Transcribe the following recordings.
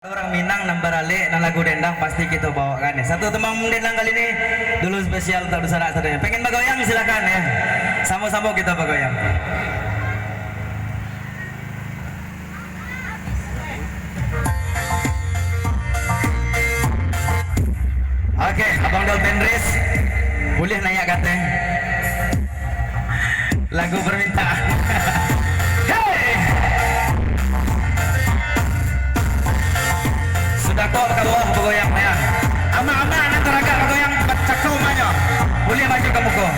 Orang Minang nambarale na lagu dendang pasti kita bawakan ya. Satu temang dendang kali ini dulu spesial untuk sanak saudara. Pengen bergoyang silakan ya. Sama-sama kita bergoyang. Oke, Abang Dol Tendris boleh nanya kata lagu permintaan. Sudah kok ke bawah bergoyang ya. Ama-ama nanti agak bergoyang cakau manya. Boleh maju ke muka.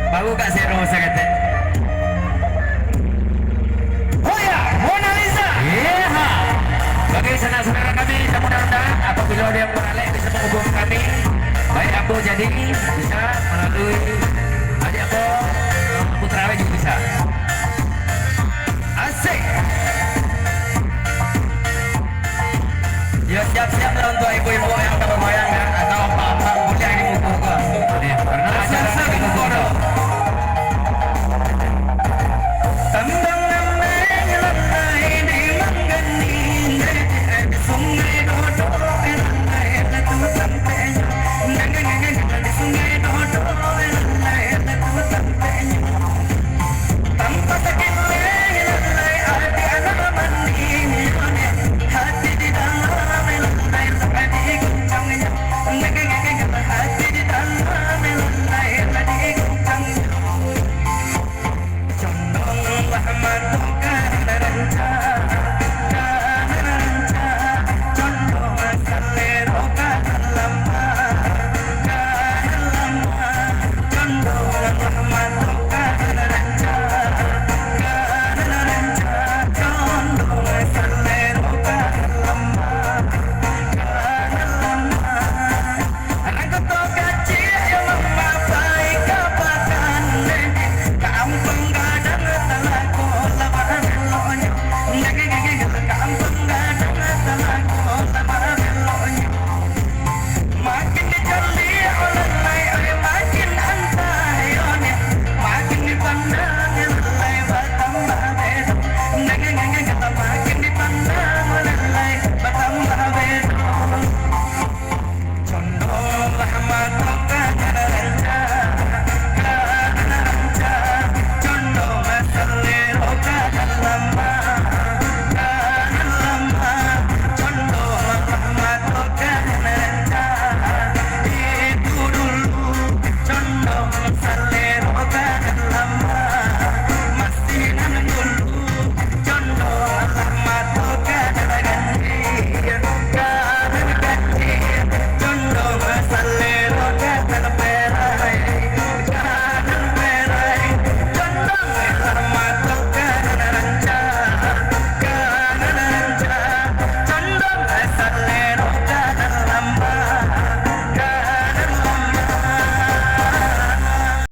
Baru Kak Zero saya kata. Oh ya, Mona Lisa. Iya. Bagi saudara-saudara kami, mudah-mudahan apabila ada yang beralih bisa menghubungi kami. Baik Abu jadi bisa melalui adik Abu Putra juga bisa. Asik. Ya siap-siap untuk ibu-ibu yang